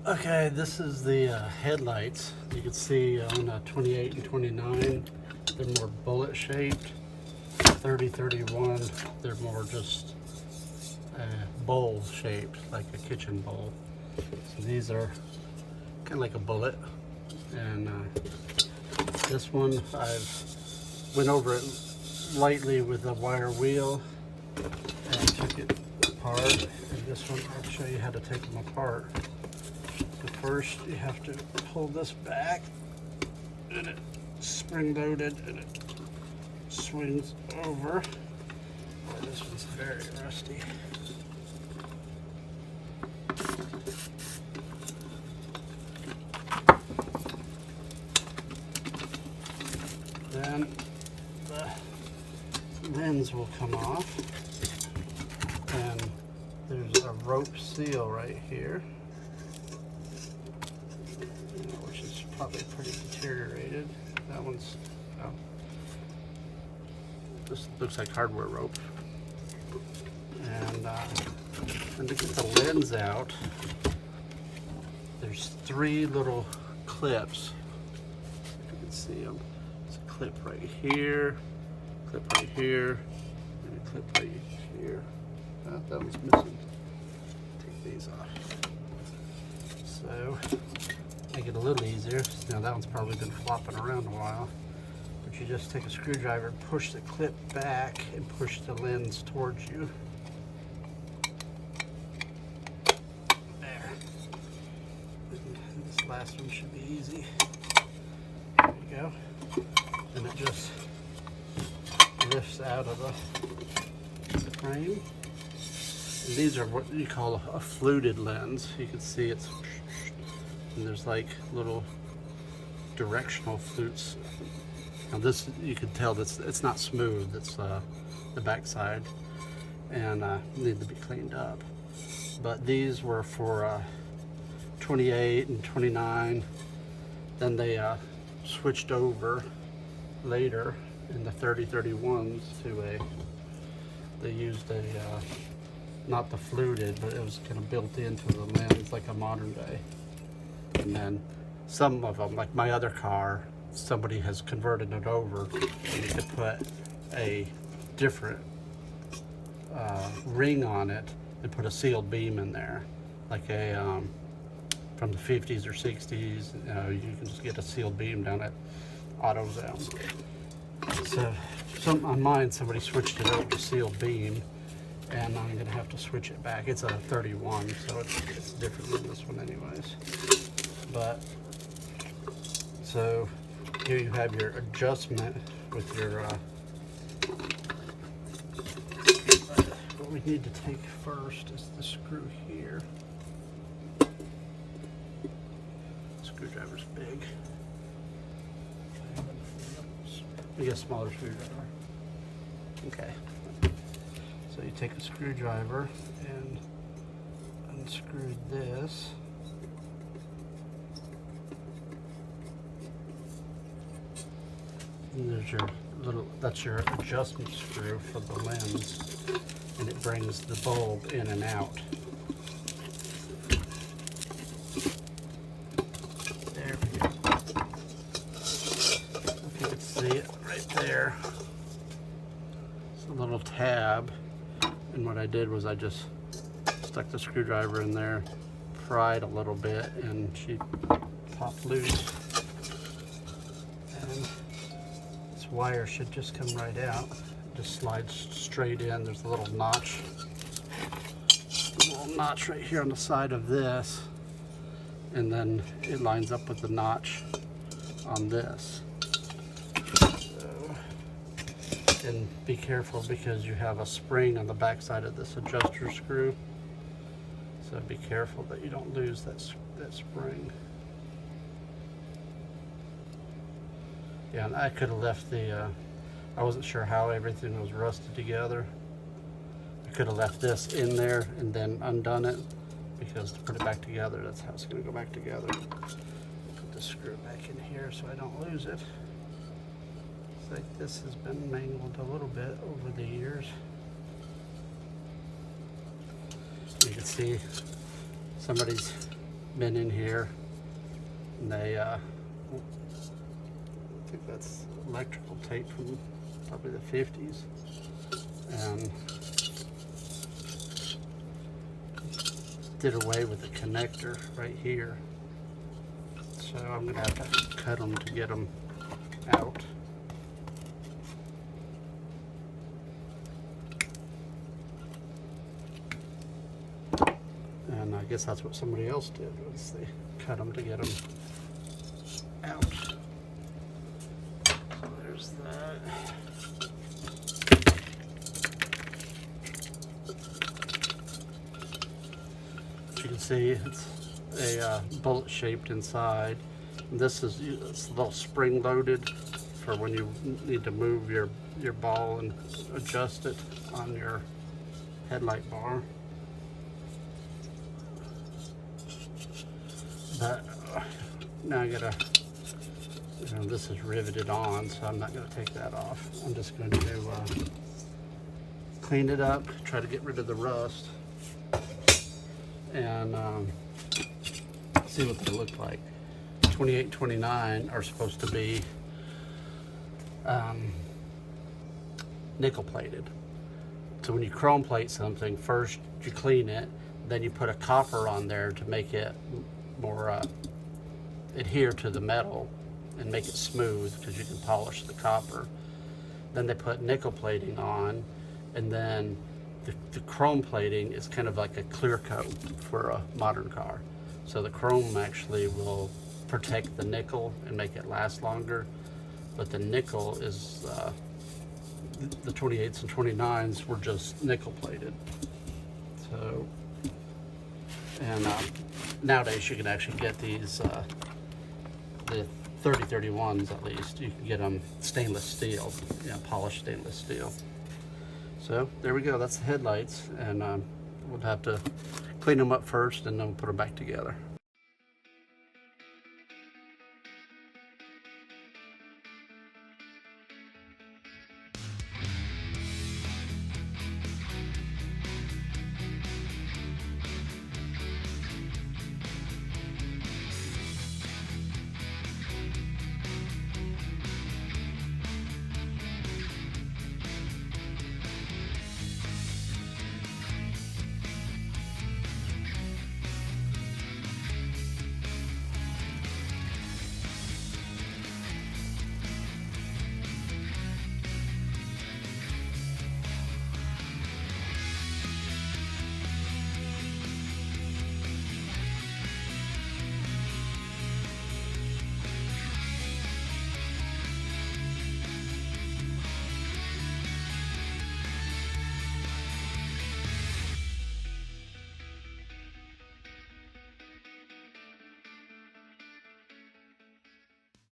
Okay, this is the headlights. You can see on 28 and 29, they're more bullet shaped. 30, 31, they're more just bowl shaped, like a kitchen bowl. So these are kind of like a bullet. And this one, I've went over it lightly with a wire wheel and took it apart. And this one, I'll show you how to take them apart. But first, you have to pull this back, and it's spring loaded, and it swings over. Boy, this one's very rusty. Then the lens will come off, and there's a rope seal right here, which is probably pretty deteriorated. That one's, this looks like hardware rope. And to get the lens out, there's 3 little clips. If you can see them. There's a clip right here, clip right here, and a clip right here. That one's missing. Take these off. So, make it a little easier. Now that one's probably been flopping around a while. But you just take a screwdriver and push the clip back and push the lens towards you. There. And this last one should be easy. There you go. And it just lifts out of the frame. And these are what you call a fluted lens. You can see it's, and there's like little directional flutes. Now this, you can tell that it's not smooth. It's the backside, and need to be cleaned up. But these were for 28 and 29. Then they switched over later in the 30-31s to they used a, not the fluted, but it was kind of built into the lens like a modern day. And then some of them, like my other car, somebody has converted it over, and you could put a different ring on it and put a sealed beam in there, like a from the 50s or 60s. You can just get a sealed beam down at AutoZone. So on mine, somebody switched it over to sealed beam, and I'm gonna have to switch it back. It's a 31, so it's different than this one anyways. But so here you have your adjustment with your what we need to take first is the screw here. Screwdriver's big. We get a smaller screwdriver. Okay. So you take a screwdriver and unscrew this. And there's your little, that's your adjustment screw for the lens, and it brings the bulb in and out. There we go. If you can see it right there. It's a little tab, and what I did was I just stuck the screwdriver in there, pried a little bit, and she popped loose. And wire should just come right out. It just slides straight in. There's a little notch right here on the side of this, and then it lines up with the notch on this. So, and be careful because you have a spring on the back side of this adjuster screw, so be careful that you don't lose that spring. Yeah, and I could have left the, I wasn't sure how everything was rusted together. I could have left this in there and then undone it, because to put it back together, that's how it's going to go back together. Put the screw back in here so I don't lose it. It's like this has been mangled a little bit over the years. You can see somebody's been in here, and they I think that's electrical tape from probably the 50s, and did away with the connector right here, so I'm gonna have to cut them to get them out. And I guess that's what somebody else did, was they cut them to get them out. So there's that. As you can see, it's a bullet shaped inside. And this is, it's a little spring loaded for when you need to move your ball and adjust it on your headlight bar. But now I gotta, this is riveted on, so I'm not gonna take that off. I'm just going to clean it up, try to get rid of the rust, and see what they look like. 28 and 29 are supposed to be nickel plated. So when you chrome plate something, first you clean it, then you put a copper on there to make it more adhere to the metal and make it smooth, because you can polish the copper. Then they put nickel plating on, and then the chrome plating is kind of like a clear coat for a modern car. So the chrome actually will protect the nickel and make it last longer, but the nickel is the 28s and 29s were just nickel plated. So, and nowadays you can actually get these the 3031s, at least you can get them stainless steel, polished stainless steel. So there we go, that's the headlights, and we'll have to clean them up first and then we'll put them back together.